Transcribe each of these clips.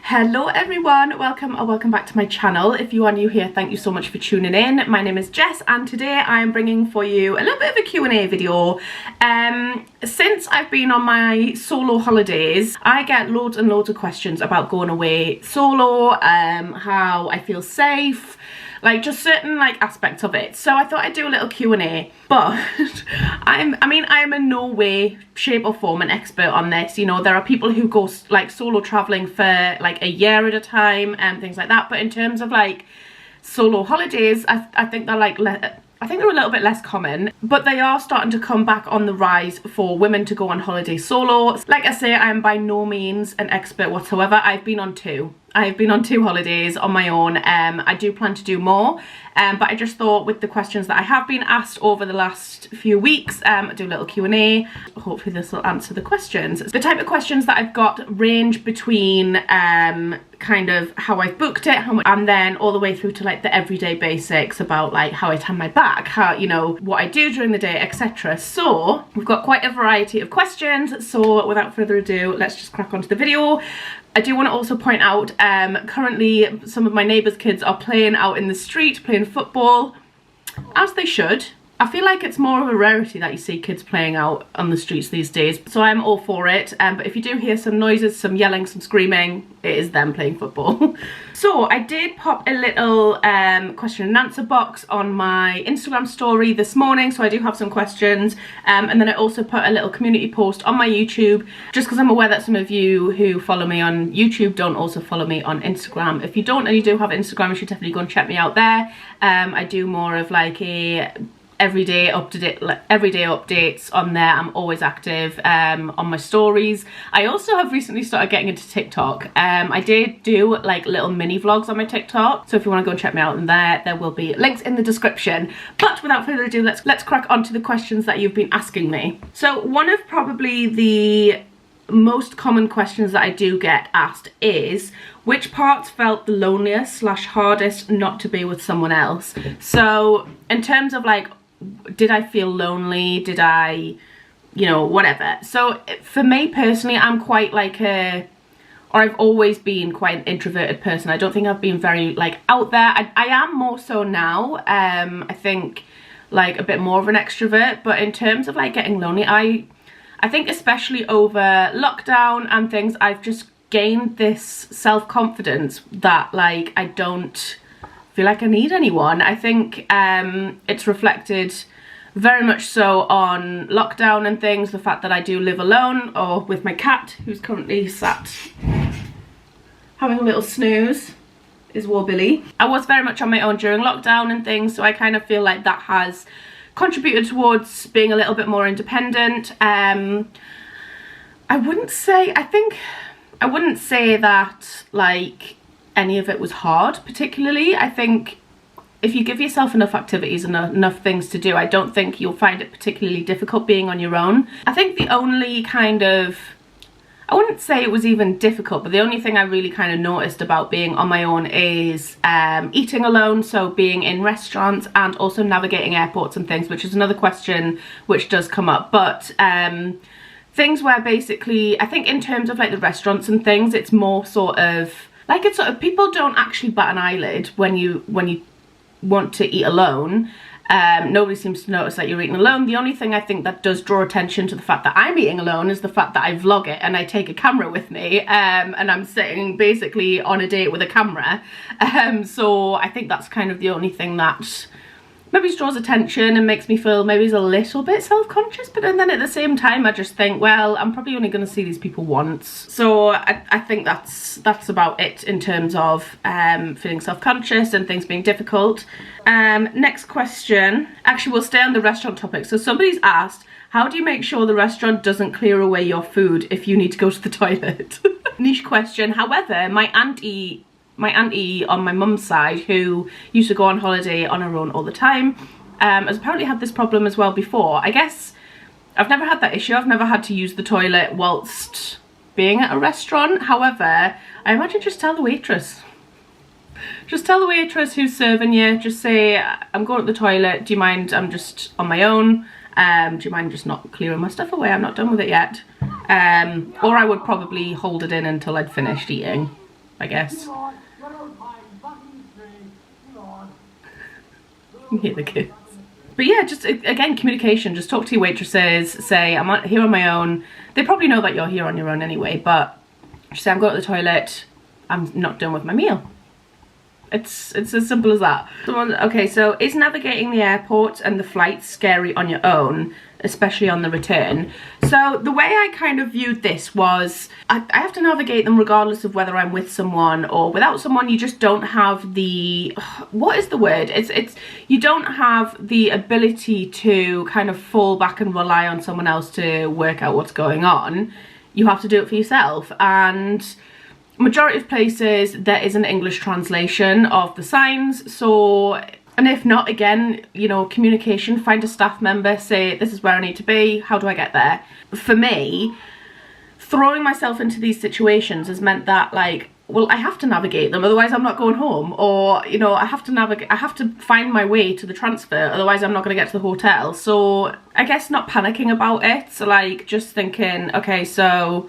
Hello everyone, welcome back to my channel. If you are new here, thank you so much for tuning in. My name is Jess and today I am bringing for you a little bit of a Q&A video. Since I've been on my solo holidays, I get loads and loads of questions about going away solo, how I feel safe, like just certain like aspects of it. So I thought I'd do a little Q&A, but I am in no way, shape or form an expert on this. You know, there are people who go like solo traveling for like a year at a time and things like that. But in terms of like solo holidays, I think they're like, I think they're a little bit less common, but they are starting to come back on the rise for women to go on holiday solo. Like I say, I am by no means an expert whatsoever. I've been on two holidays on my own. I do plan to do more, but I just thought with the questions that I have been asked over the last few weeks, do a little Q&A. Hopefully this will answer the questions. The type of questions that I've got range between kind of how I've booked it, and then all the way through to like the everyday basics about like how I tan my back, how, you know, what I do during the day, etc. So we've got quite a variety of questions, so without further ado, let's just crack onto the video. I do want to also point out, currently some of my neighbours' kids are playing out in the street, playing football, as they should. I feel like it's more of a rarity that you see kids playing out on the streets these days, so I'm all for it. But if you do hear some noises, some yelling, some screaming, it is them playing football. So I did pop a little question and answer box on my Instagram story this morning, so I do have some questions. And then I also put a little community post on my YouTube, just because I'm aware that some of you who follow me on YouTube don't also follow me on Instagram. If you don't and you do have Instagram, you should definitely go and check me out there. I do more of like a everyday updates on there. I'm always active on my stories. I also have recently started getting into TikTok. I did do like little mini vlogs on my TikTok, so if you want to go and check me out in there will be links in the description. But without further ado, let's crack on to the questions that you've been asking me. So one of probably the most common questions that I do get asked is, which parts felt the loneliest / hardest not to be with someone else? So in terms of like, did I feel lonely? Did I, you know, whatever. So for me personally, I'm quite like I've always been quite an introverted person. I don't think I've been very like out there. I am more so now. I think like a bit more of an extrovert, but in terms of like getting lonely, I think especially over lockdown and things, I've just gained this self-confidence that like I don't feel like I need anyone. I think it's reflected very much so on lockdown and things, the fact that I do live alone or with my cat, who's currently sat having a little snooze, is Warbilly. I was very much on my own during lockdown and things, so I kind of feel like that has contributed towards being a little bit more independent. I wouldn't say that like any of it was hard particularly. I think if you give yourself enough activities and enough things to do, I don't think you'll find it particularly difficult being on your own. I think the only kind of, I wouldn't say it was even difficult, but the only thing I really kind of noticed about being on my own is eating alone, so being in restaurants and also navigating airports and things, which is another question which does come up. But things where basically, I think in terms of like the restaurants and things, it's more sort of like, it's sort of, people don't actually bat an eyelid when you want to eat alone. Nobody seems to notice that you're eating alone. The only thing I think that does draw attention to the fact that I'm eating alone is the fact that I vlog it and I take a camera with me, and I'm sitting basically on a date with a camera. So I think that's kind of the only thing that maybe draws attention and makes me feel maybe a little bit self-conscious, but then at the same time I just think, well, I'm probably only going to see these people once. So I think that's about it in terms of feeling self-conscious and things being difficult. Next question, actually we'll stay on the restaurant topic. So somebody's asked, how do you make sure the restaurant doesn't clear away your food if you need to go to the toilet? Niche question. However, my auntie on my mum's side, who used to go on holiday on her own all the time, has apparently had this problem as well before. I guess I've never had that issue. I've never had to use the toilet whilst being at a restaurant. However, I imagine just tell the waitress. Just tell the waitress who's serving you, just say, I'm going to the toilet, do you mind, I'm just on my own, do you mind just not clearing my stuff away, I'm not done with it yet. Or I would probably hold it in until I'd finished eating. I guess. You hear the kids. But yeah, just again, communication. Just talk to your waitresses, say I'm here on my own. They probably know that you're here on your own anyway, but just say I'm going to the toilet, I'm not done with my meal. It's as simple as that. Okay, so is navigating the airport and the flights scary on your own, especially on the return? So the way I kind of viewed this was I have to navigate them regardless of whether I'm with someone or without someone. You just don't have the, what is the word? It's you don't have the ability to kind of fall back and rely on someone else to work out what's going on. You have to do it for yourself, and majority of places there is an English translation of the signs. So, and if not, again, you know, communication, find a staff member, say this is where I need to be, how do I get there? For me, throwing myself into these situations has meant that, like, well, I have to navigate them, otherwise I'm not going home, or, you know, I have to find my way to the transfer, otherwise I'm not going to get to the hotel. So I guess not panicking about it, so like just thinking, okay, so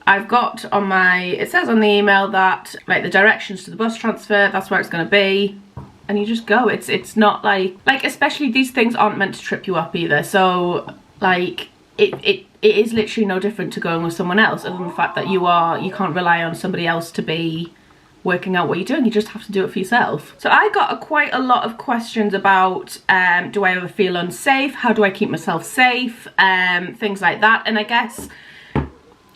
I've got on my, it says on the email that like the directions to the bus transfer, that's where it's going to be, and you just go. It's not like especially these things aren't meant to trip you up either, so like it is literally no different to going with someone else, other than the fact that you can't rely on somebody else to be working out what you're doing. You just have to do it for yourself. So I got quite a lot of questions about do I ever feel unsafe, how do I keep myself safe, things like that. And I guess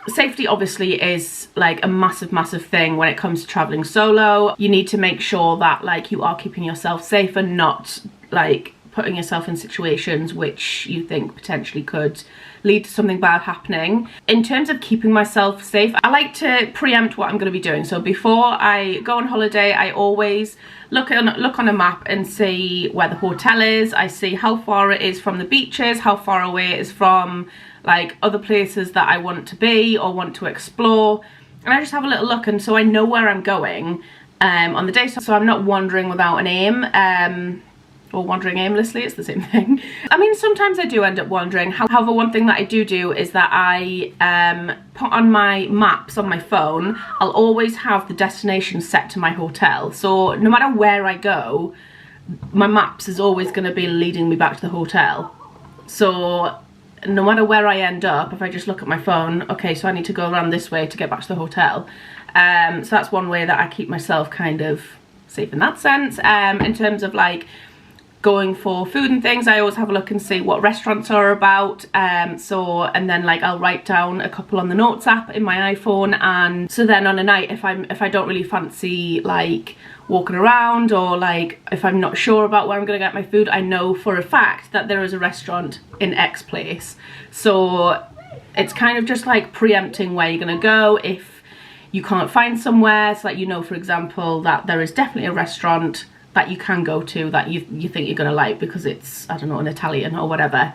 safety obviously is like a massive thing when it comes to traveling solo. You need to make sure that like you are keeping yourself safe and not like putting yourself in situations which you think potentially could lead to something bad happening. In terms of keeping myself safe, I like to preempt what I'm going to be doing. So before I go on holiday, I always look on a map and see where the hotel is. I see how far it is from the beaches, how far away it is from like other places that I want to be or want to explore, and I just have a little look, and so I know where I'm going on the day, so I'm not wandering without an aim, or wandering aimlessly. It's the same thing. I mean, sometimes I do end up wandering. However, one thing that I do is that I put on my maps on my phone, I'll always have the destination set to my hotel, so no matter where I go, my maps is always going to be leading me back to the hotel. So no matter where I end up, if I just look at my phone, okay, so I need to go around this way to get back to the hotel. So that's one way that I keep myself kind of safe in that sense. In terms of like going for food and things, I always have a look and see what restaurants are about. And then like I'll write down a couple on the notes app in my iPhone, and so then on a night, if I don't really fancy like walking around, or like if I'm not sure about where I'm gonna get my food, I know for a fact that there is a restaurant in X place. So it's kind of just like preempting where you're gonna go if you can't find somewhere, so that you know, for example, that there is definitely a restaurant that you can go to that you think you're gonna like because it's, I don't know, an Italian or whatever.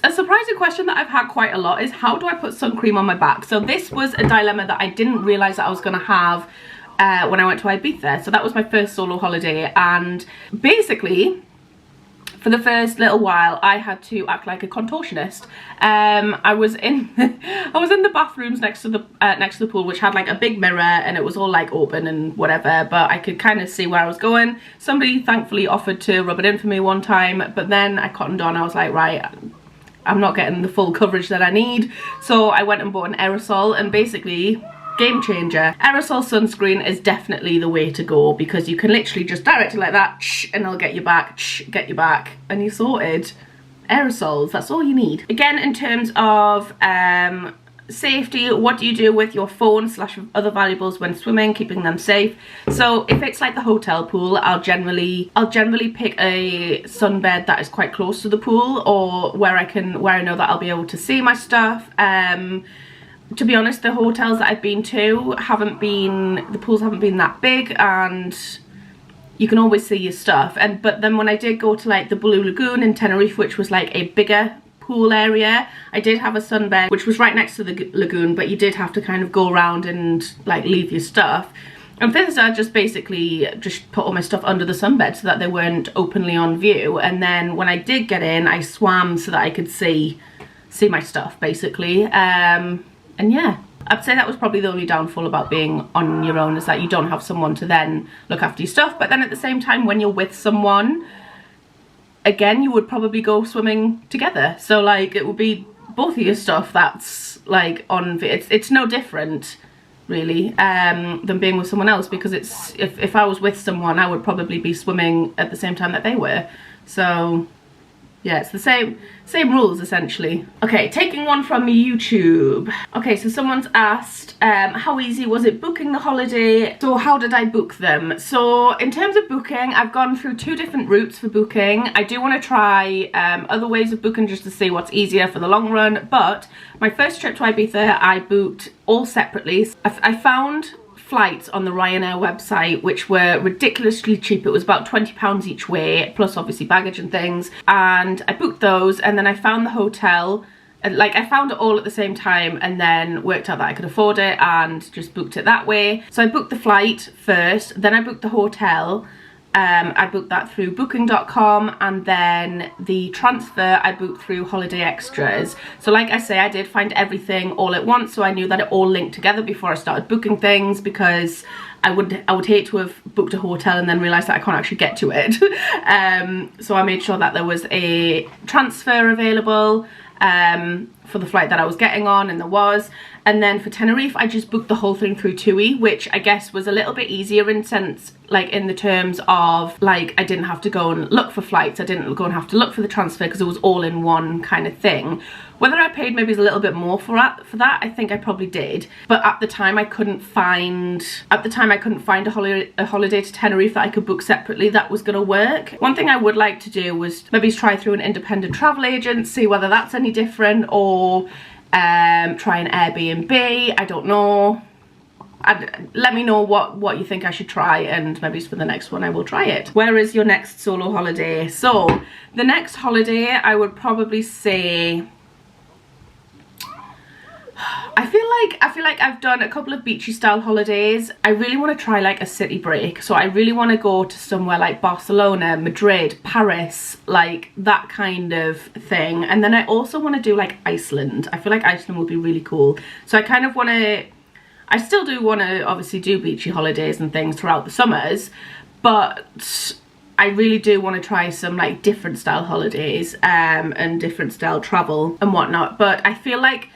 A surprising question that I've had quite a lot is, how do I put sun cream on my back? So this was a dilemma that I didn't realise that I was gonna have when I went to Ibiza. So that was my first solo holiday, and basically for the first little while I had to act like a contortionist. I was in the bathrooms next to the pool, which had like a big mirror, and it was all like open and whatever, but I could kind of see where I was going. Somebody thankfully offered to rub it in for me one time, but then I cottoned on. I was like, right, I'm not getting the full coverage that I need, so I went and bought an aerosol, and basically game changer. Aerosol sunscreen is definitely the way to go, because you can literally just direct it like that, and it'll get you back, get you back, and you're sorted. Aerosols, that's all you need. Again, in terms of safety, what do you do with your phone / other valuables when swimming, keeping them safe? So if it's like the hotel pool, I'll generally pick a sunbed that is quite close to the pool, or where I know that I'll be able to see my stuff. To be honest, the hotels that I've been to the pools haven't been that big, and you can always see your stuff. But then when I did go to like the Blue Lagoon in Tenerife, which was like a bigger pool area, I did have a sunbed which was right next to the lagoon, but you did have to kind of go around and like leave your stuff. And for this, I just basically just put all my stuff under the sunbed so that they weren't openly on view. And then when I did get in, I swam so that I could see my stuff basically. And yeah, I'd say that was probably the only downfall about being on your own, is that you don't have someone to then look after your stuff. But then at the same time, when you're with someone, again, you would probably go swimming together. So like it would be both of your stuff that's like on, it's no different really than being with someone else, because it's, if I was with someone, I would probably be swimming at the same time that they were. So yeah, it's the same rules essentially. Okay, taking one from YouTube. Okay, so someone's asked, how easy was it booking the holiday? So how did I book them? So in terms of booking, I've gone through 2 different routes for booking. I do want to try other ways of booking just to see what's easier for the long run. But my first trip to Ibiza, I booked all separately. I found flights on the Ryanair website which were ridiculously cheap. It was about £20 each way, plus obviously baggage and things, and I booked those, and then I found the hotel, and like I found it all at the same time, and then worked out that I could afford it and just booked it that way. So I booked the flight first, then I booked the hotel. I booked that through booking.com, and then the transfer I booked through Holiday Extras. So like I say, I did find everything all at once, so I knew that it all linked together before I started booking things, because I would hate to have booked a hotel and then realised that I can't actually get to it. So I made sure that there was a transfer available for the flight that I was getting on, and there was. And then for Tenerife, I just booked the whole thing through TUI, which I guess was a little bit easier in sense, like in the terms of like I didn't have to go and look for flights, I didn't go and have to look for the transfer, because it was all in one kind of thing. Whether I paid maybe a little bit more for that, I think I probably did. But at the time I couldn't find a holiday to Tenerife that I could book separately that was gonna work. One thing I would like to do was maybe try through an independent travel agent, see whether that's any different, or try an Airbnb. I don't know. Let me know what you think I should try, and maybe for the next one I will try it. Where is your next solo holiday? So the next holiday, I would probably say, I feel like I've done a couple of beachy style holidays. I really want to try like a city break. So I really want to go to somewhere like Barcelona, Madrid, Paris, like that kind of thing. And then I also want to do like Iceland. I feel like Iceland would be really cool. So I kind of want to, I still do want to obviously do beachy holidays and things throughout the summers, but I really do want to try some like different style holidays and different style travel and whatnot. But I feel like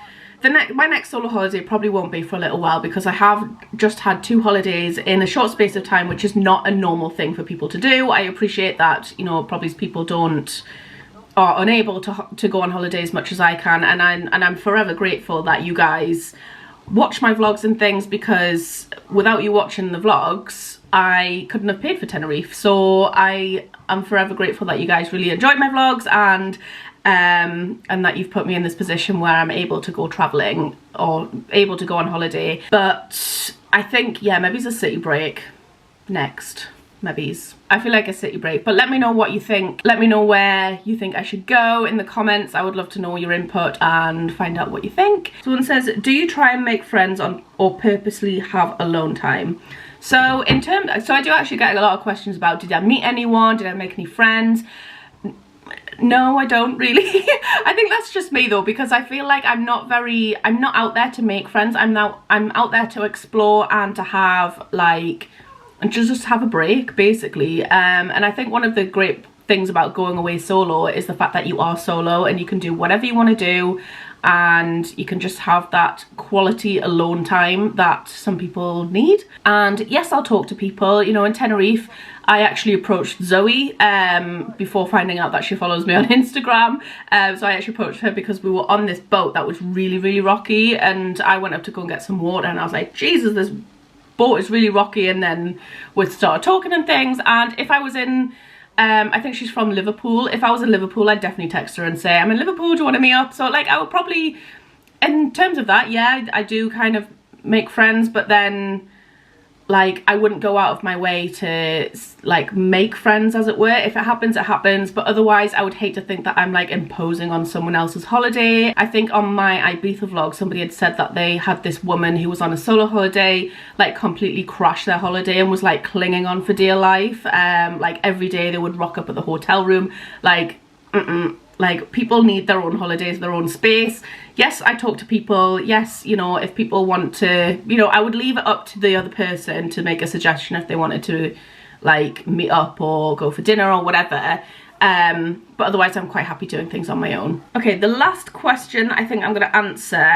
my next solo holiday probably won't be for a little while, because I have just had 2 holidays in a short space of time, which is not a normal thing for people to do. I appreciate that, you know, probably people are unable to go on holiday as much as I can, and I'm forever grateful that you guys watch my vlogs and things, because without you watching the vlogs I couldn't have paid for Tenerife. So I am forever grateful that you guys really enjoyed my vlogs, and that you've put me in this position where I'm able to go traveling or able to go on holiday. But I think, yeah, maybe it's a city break next. Maybe's. I feel like a city break. But let me know what you think. Let me know where you think I should go in the comments. I would love to know your input and find out what you think. Someone says, do you try and make friends or purposely have alone time? So I do actually get a lot of questions about, did I meet anyone? Did I make any friends? No, I don't really. I think that's just me though, because I feel like I'm not out there to make friends. I'm out there to explore and to have like, and just have a break basically. And I think one of the great things about going away solo is the fact that you are solo and you can do whatever you want to do, and you can just have that quality alone time that some people need. And yes, I'll talk to people. You know, in Tenerife I actually approached Zoe before finding out that she follows me on Instagram. So I actually approached her because we were on this boat that was really, really rocky, and I went up to go and get some water, and I was like, Jesus, this boat is really rocky. And then we started talking and things, and if I was in I think she's from Liverpool. If I was in Liverpool, I'd definitely text her and say, I'm in Liverpool, do you want to meet up? So like I would probably, in terms of that, yeah, I do kind of make friends, but then like I wouldn't go out of my way to like make friends, as it were. If it happens, it happens, but otherwise I would hate to think that I'm like imposing on someone else's holiday. I think on my Ibiza vlog somebody had said that they had this woman who was on a solo holiday like completely crash their holiday and was like clinging on for dear life. Like every day they would rock up at the hotel room, like Like, people need their own holidays, their own space. Yes, I talk to people. Yes, you know, if people want to, you know, I would leave it up to the other person to make a suggestion if they wanted to, like, meet up or go for dinner or whatever. But otherwise I'm quite happy doing things on my own. Okay, the last question I think I'm going to answer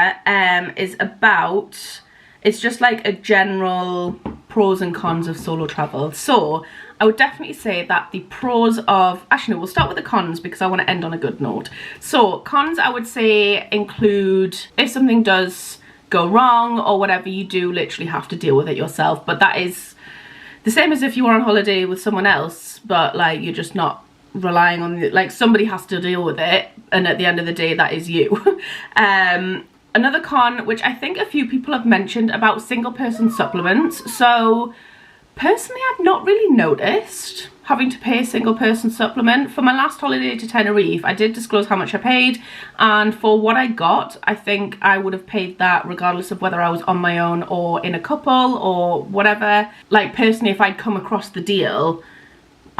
is about, it's just like a general pros and cons of solo travel. So I would definitely say that the pros of, actually no, we'll start with the cons because I want to end on a good note. So cons I would say include, if something does go wrong or whatever, you do literally have to deal with it yourself. But that is the same as if you were on holiday with someone else, but like you're just not relying on the, like, somebody has to deal with it, and at the end of the day that is you. Another con, which I think a few people have mentioned, about single person supplements. So personally I've not really noticed having to pay a single person supplement. For my last holiday to Tenerife, I did disclose how much I paid, and for what I got, I think I would have paid that regardless of whether I was on my own or in a couple or whatever. Like, personally, if I'd come across the deal,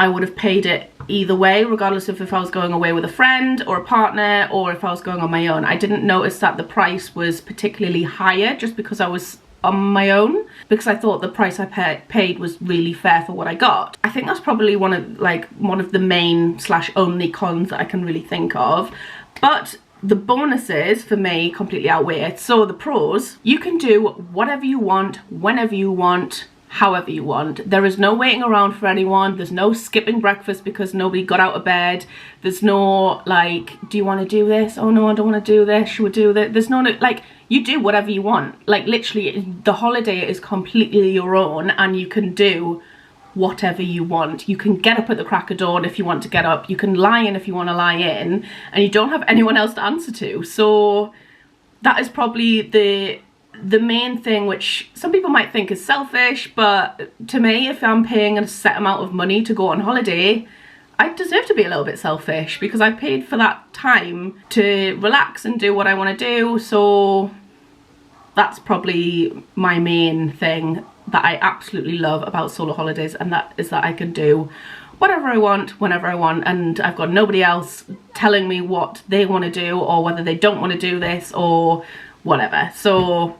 I would have paid it either way, regardless of if I was going away with a friend or a partner or if I was going on my own. I didn't notice that the price was particularly higher just because I was on my own, because I thought the price I paid was really fair for what I got. I think that's probably one of the main / only cons that I can really think of. But the bonuses for me completely outweigh it. So the pros, you can do whatever you want, whenever you want, however you want. There is no waiting around for anyone. There's no skipping breakfast because nobody got out of bed. There's no like, do you want to do this? Oh no, I don't want to do this. Should we do that? There's no, like, you do whatever you want. Like, literally the holiday is completely your own, and you can do whatever you want. You can get up at the crack of dawn if you want to get up. You can lie in if you want to lie in, and you don't have anyone else to answer to. So that is probably the main thing, which some people might think is selfish, but to me, if I'm paying a set amount of money to go on holiday, I deserve to be a little bit selfish because I paid for that time to relax and do what I want to do. So that's probably my main thing that I absolutely love about solo holidays, and that is that I can do whatever I want, whenever I want, and I've got nobody else telling me what they want to do or whether they don't want to do this or whatever. So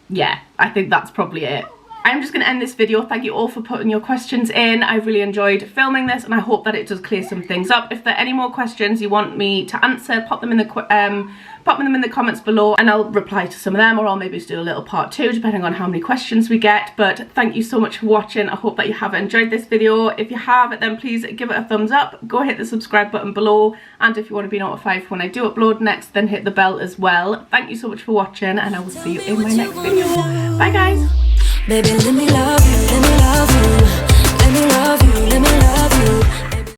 yeah, I think that's probably it. I'm just going to end this video. Thank you all for putting your questions in. I really enjoyed filming this, and I hope that it does clear some things up. If there are any more questions you want me to answer, pop them in the comments below, and I'll reply to some of them, or I'll maybe just do a little part 2 depending on how many questions we get. But thank you so much for watching. I hope that you have enjoyed this video. If you have, then please give it a thumbs up. Go hit the subscribe button below, and if you want to be notified when I do upload next, then hit the bell as well. Thank you so much for watching, and I will see you in my next video. Bye guys. Baby, let me love you, let me